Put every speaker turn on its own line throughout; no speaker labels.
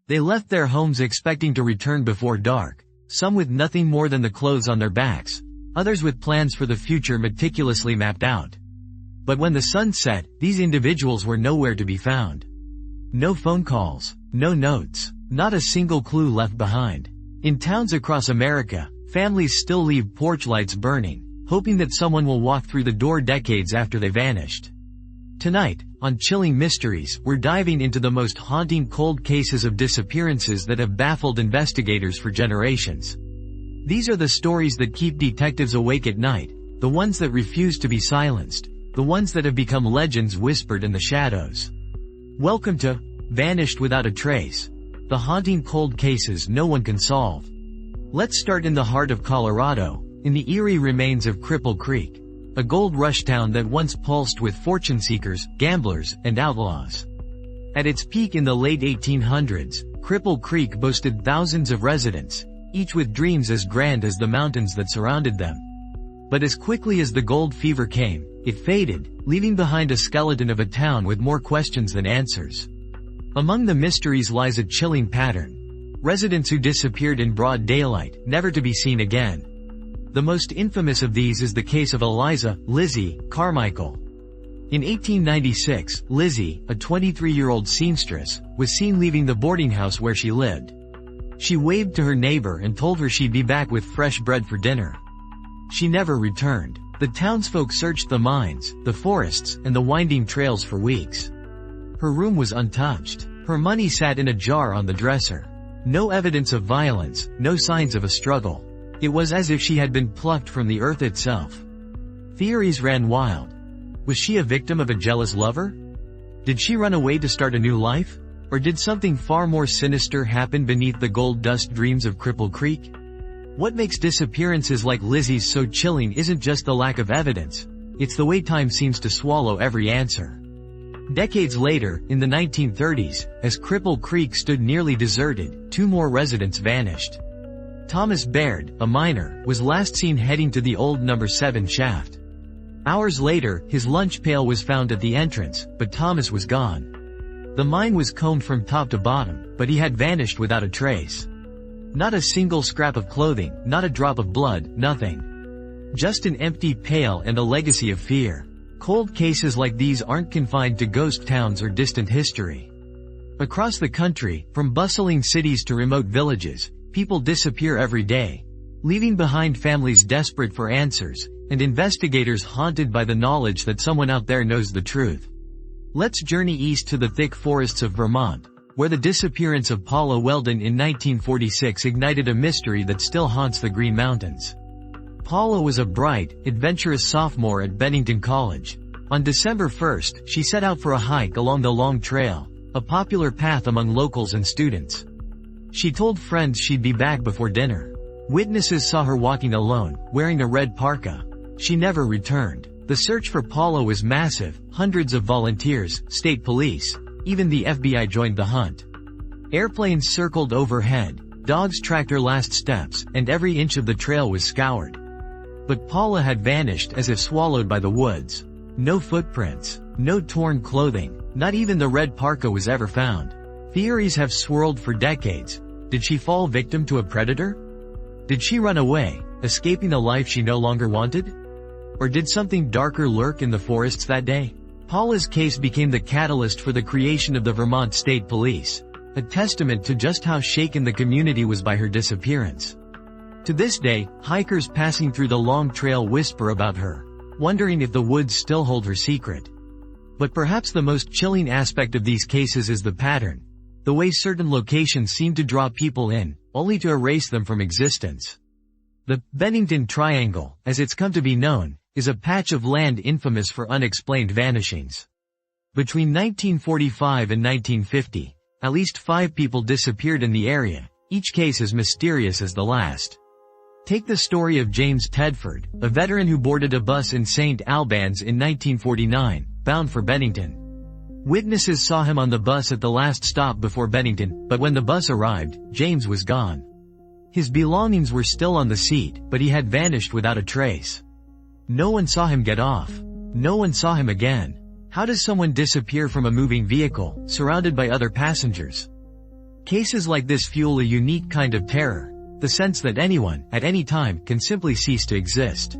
They left their homes expecting to return before dark, some with nothing more than the clothes on their backs, others with plans for the future meticulously mapped out. But when the sun set, these individuals were nowhere to be found. No phone calls, no notes, not a single clue left behind. In towns across America, families still leave porch lights burning, hoping that someone will walk through the door decades after they vanished. Tonight, on Chilling Mysteries, we're diving into the most haunting cold cases of disappearances that have baffled investigators for generations. These are the stories that keep detectives awake at night, the ones that refuse to be silenced, the ones that have become legends whispered in the shadows. Welcome to Vanished Without a Trace, the haunting cold cases no one can solve. Let's start in the heart of Colorado, in the eerie remains of Cripple Creek, a gold rush town that once pulsed with fortune seekers, gamblers, and outlaws. At its peak in the late 1800s, Cripple Creek boasted thousands of residents, each with dreams as grand as the mountains that surrounded them. But as quickly as the gold fever came, it faded, leaving behind a skeleton of a town with more questions than answers. Among the mysteries lies a chilling pattern. Residents who disappeared in broad daylight, never to be seen again. The most infamous of these is the case of Eliza Lizzie Carmichael. In 1896, Lizzie, a 23-year-old seamstress, was seen leaving the boarding house where she lived. She waved to her neighbor and told her she'd be back with fresh bread for dinner. She never returned. The townsfolk searched the mines, the forests, and the winding trails for weeks. Her room was untouched. Her money sat in a jar on the dresser. No evidence of violence, no signs of a struggle. It was as if she had been plucked from the earth itself. Theories ran wild. Was she a victim of a jealous lover? Did she run away to start a new life? Or did something far more sinister happen beneath the gold dust dreams of Cripple Creek? What makes disappearances like Lizzie's so chilling isn't just the lack of evidence, it's the way time seems to swallow every answer. Decades later, in the 1930s, as Cripple Creek stood nearly deserted, two more residents vanished. Thomas Baird, a miner, was last seen heading to the old No. 7 shaft. Hours later, his lunch pail was found at the entrance, but Thomas was gone. The mine was combed from top to bottom, but he had vanished without a trace. Not a single scrap of clothing, not a drop of blood, nothing. Just an empty pail and a legacy of fear. Cold cases like these aren't confined to ghost towns or distant history. Across the country, from bustling cities to remote villages, people disappear every day, leaving behind families desperate for answers, and investigators haunted by the knowledge that someone out there knows the truth. Let's journey east to the thick forests of Vermont, where the disappearance of Paula Weldon in 1946 ignited a mystery that still haunts the Green Mountains. Paula was a bright, adventurous sophomore at Bennington College. On December 1st, she set out for a hike along the Long Trail, a popular path among locals and students. She told friends she'd be back before dinner. Witnesses saw her walking alone, wearing a red parka. She never returned. The search for Paula was massive, hundreds of volunteers, state police, even the FBI joined the hunt. Airplanes circled overhead, dogs tracked her last steps, and every inch of the trail was scoured. But Paula had vanished as if swallowed by the woods. No footprints, no torn clothing, not even the red parka was ever found. Theories have swirled for decades. Did she fall victim to a predator? Did she run away, escaping a life she no longer wanted? Or did something darker lurk in the forests that day? Paula's case became the catalyst for the creation of the Vermont State Police, a testament to just how shaken the community was by her disappearance. To this day, hikers passing through the Long Trail whisper about her, wondering if the woods still hold her secret. But perhaps the most chilling aspect of these cases is the pattern. The way certain locations seem to draw people in, only to erase them from existence. The Bennington Triangle, as it's come to be known, is a patch of land infamous for unexplained vanishings. Between 1945 and 1950, at least 5 people disappeared in the area, each case as mysterious as the last. Take the story of James Tedford, a veteran who boarded a bus in St. Albans in 1949, bound for Bennington. Witnesses saw him on the bus at the last stop before Bennington, but when the bus arrived, James was gone. His belongings were still on the seat, but he had vanished without a trace. No one saw him get off. No one saw him again. How does someone disappear from a moving vehicle, surrounded by other passengers? Cases like this fuel a unique kind of terror, the sense that anyone, at any time, can simply cease to exist.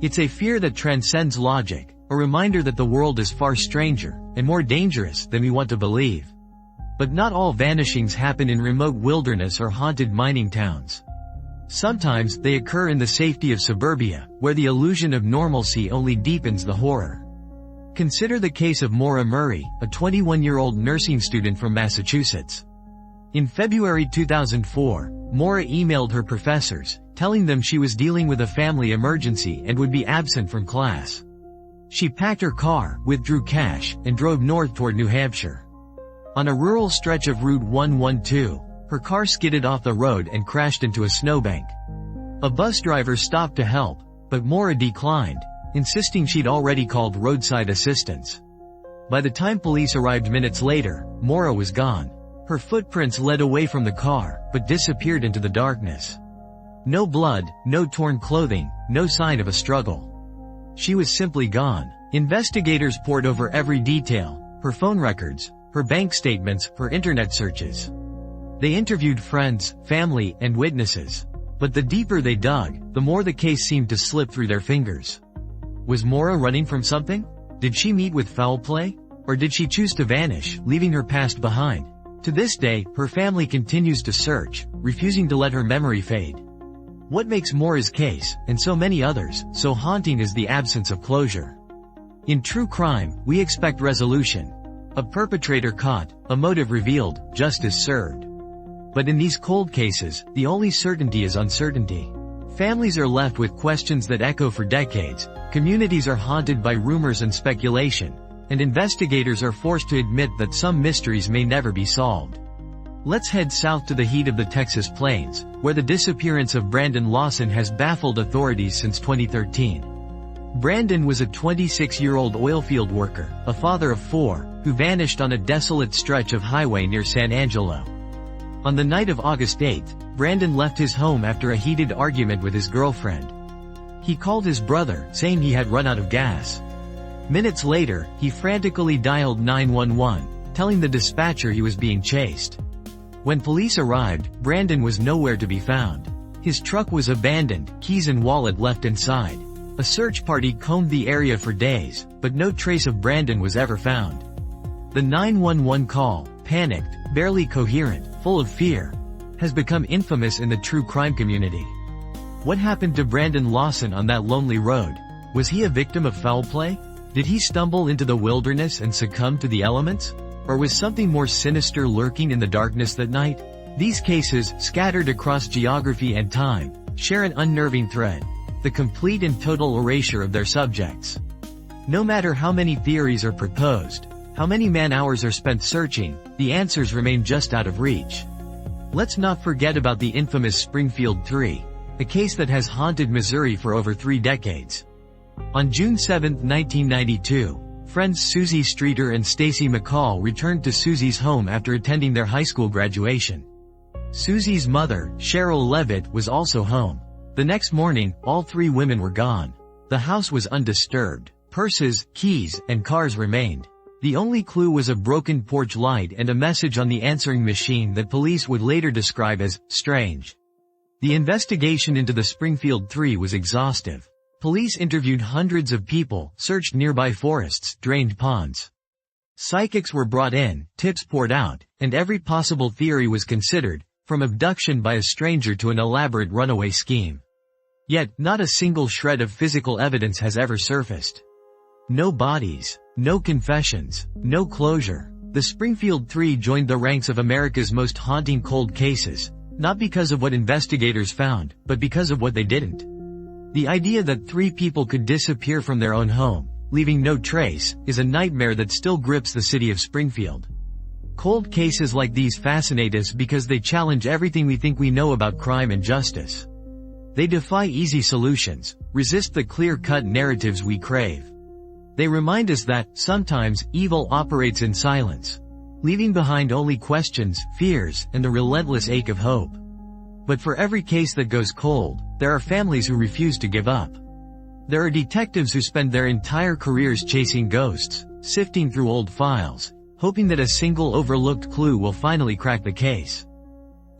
It's a fear that transcends logic, a reminder that the world is far stranger, and more dangerous than we want to believe. But not all vanishings happen in remote wilderness or haunted mining towns. Sometimes they occur in the safety of suburbia, where the illusion of normalcy only deepens the horror. Consider the case of Maura Murray, a 21-year-old nursing student from Massachusetts. In February 2004, Maura emailed her professors, telling them she was dealing with a family emergency and would be absent from class. She packed her car, withdrew cash, and drove north toward New Hampshire. On a rural stretch of Route 112, her car skidded off the road and crashed into a snowbank. A bus driver stopped to help, but Maura declined, insisting she'd already called roadside assistance. By the time police arrived minutes later, Maura was gone. Her footprints led away from the car, but disappeared into the darkness. No blood, no torn clothing, no sign of a struggle. She was simply gone. Investigators pored over every detail, her phone records, her bank statements, her internet searches. They interviewed friends, family, and witnesses. But the deeper they dug, the more the case seemed to slip through their fingers. Was Maura running from something? Did she meet with foul play? Or did she choose to vanish, leaving her past behind? To this day, her family continues to search, refusing to let her memory fade. What makes Maura's case, and so many others, so haunting is the absence of closure. In true crime, we expect resolution. A perpetrator caught, a motive revealed, justice served. But in these cold cases, the only certainty is uncertainty. Families are left with questions that echo for decades, communities are haunted by rumors and speculation, and investigators are forced to admit that some mysteries may never be solved. Let's head south to the heat of the Texas plains, where the disappearance of Brandon Lawson has baffled authorities since 2013. Brandon was a 26-year-old oilfield worker, a father of 4, who vanished on a desolate stretch of highway near San Angelo. On the night of August 8, Brandon left his home after a heated argument with his girlfriend. He called his brother, saying he had run out of gas. Minutes later, he frantically dialed 911, telling the dispatcher he was being chased. When police arrived, Brandon was nowhere to be found. His truck was abandoned, keys and wallet left inside. A search party combed the area for days, but no trace of Brandon was ever found. The 911 call, panicked, barely coherent, full of fear, has become infamous in the true crime community. What happened to Brandon Lawson on that lonely road? Was he a victim of foul play? Did he stumble into the wilderness and succumb to the elements? Or was something more sinister lurking in the darkness that night? These cases, scattered across geography and time, share an unnerving thread: the complete and total erasure of their subjects. No matter how many theories are proposed, how many man-hours are spent searching, the answers remain just out of reach. Let's not forget about the infamous Springfield 3, a case that has haunted Missouri for over 3 decades. On June 7, 1992, friends Susie Streeter and Stacy McCall returned to Susie's home after attending their high school graduation. Susie's mother, Cheryl Levitt, was also home. The next morning, all 3 women were gone. The house was undisturbed. Purses, keys, and cars remained. The only clue was a broken porch light and a message on the answering machine that police would later describe as strange. The investigation into the Springfield 3 was exhaustive. Police interviewed hundreds of people, searched nearby forests, drained ponds. Psychics were brought in, tips poured out, and every possible theory was considered, from abduction by a stranger to an elaborate runaway scheme. Yet, not a single shred of physical evidence has ever surfaced. No bodies, no confessions, no closure. The Springfield 3 joined the ranks of America's most haunting cold cases, not because of what investigators found, but because of what they didn't. The idea that 3 people could disappear from their own home, leaving no trace, is a nightmare that still grips the city of Springfield. Cold cases like these fascinate us because they challenge everything we think we know about crime and justice. They defy easy solutions, resist the clear-cut narratives we crave. They remind us that, sometimes, evil operates in silence, leaving behind only questions, fears, and the relentless ache of hope. But for every case that goes cold, there are families who refuse to give up. There are detectives who spend their entire careers chasing ghosts, sifting through old files, hoping that a single overlooked clue will finally crack the case.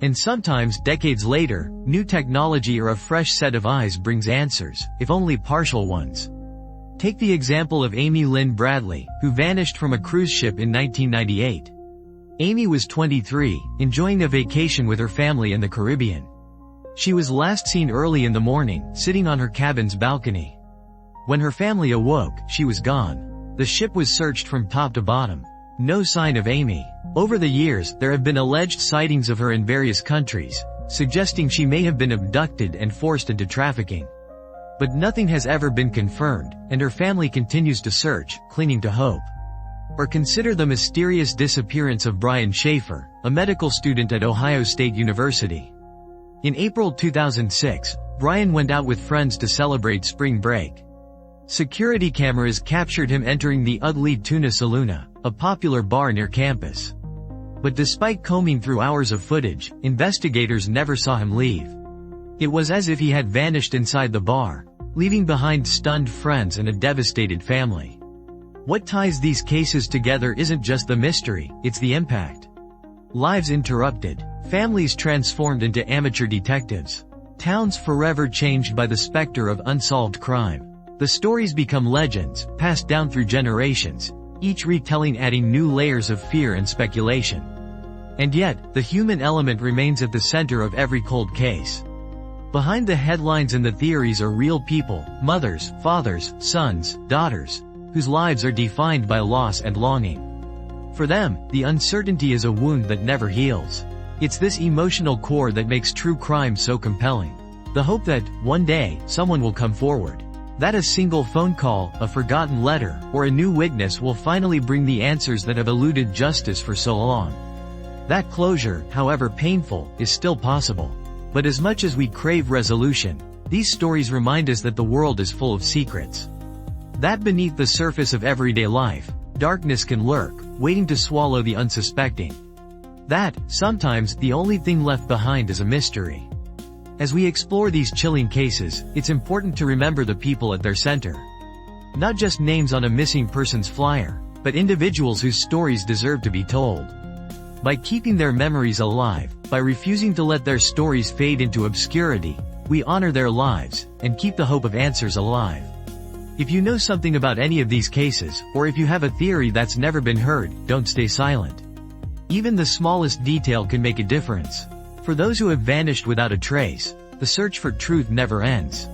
And sometimes, decades later, new technology or a fresh set of eyes brings answers, if only partial ones. Take the example of Amy Lynn Bradley, who vanished from a cruise ship in 1998. Amy was 23, enjoying a vacation with her family in the Caribbean. She was last seen early in the morning, sitting on her cabin's balcony. When her family awoke, she was gone. The ship was searched from top to bottom. No sign of Amy. Over the years, there have been alleged sightings of her in various countries, suggesting she may have been abducted and forced into trafficking. But nothing has ever been confirmed, and her family continues to search, clinging to hope. Or consider the mysterious disappearance of Brian Schaefer, a medical student at Ohio State University. In April 2006, Brian went out with friends to celebrate spring break. Security cameras captured him entering the Ugly Tuna Saloon, a popular bar near campus. But despite combing through hours of footage, investigators never saw him leave. It was as if he had vanished inside the bar, leaving behind stunned friends and a devastated family. What ties these cases together isn't just the mystery, it's the impact. Lives interrupted, families transformed into amateur detectives, towns forever changed by the specter of unsolved crime. The stories become legends, passed down through generations, each retelling adding new layers of fear and speculation. And yet, the human element remains at the center of every cold case. Behind the headlines and the theories are real people, mothers, fathers, sons, daughters, whose lives are defined by loss and longing. For them, the uncertainty is a wound that never heals. It's this emotional core that makes true crime so compelling. The hope that, one day, someone will come forward. That a single phone call, a forgotten letter, or a new witness will finally bring the answers that have eluded justice for so long. That closure, however painful, is still possible. But as much as we crave resolution, these stories remind us that the world is full of secrets. That beneath the surface of everyday life, darkness can lurk, waiting to swallow the unsuspecting. That, sometimes, the only thing left behind is a mystery. As we explore these chilling cases, it's important to remember the people at their center. Not just names on a missing person's flyer, but individuals whose stories deserve to be told. By keeping their memories alive, by refusing to let their stories fade into obscurity, we honor their lives, and keep the hope of answers alive. If you know something about any of these cases, or if you have a theory that's never been heard, don't stay silent. Even the smallest detail can make a difference. For those who have vanished without a trace, the search for truth never ends.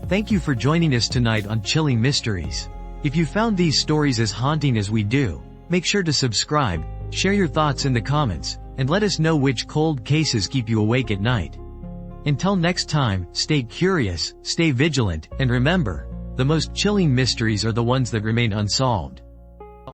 Thank you for joining us tonight on Chilling Mysteries. If you found these stories as haunting as we do, make sure to subscribe, share your thoughts in the comments, and let us know which cold cases keep you awake at night. Until next time, stay curious, stay vigilant, and remember, the most chilling mysteries are the ones that remain unsolved.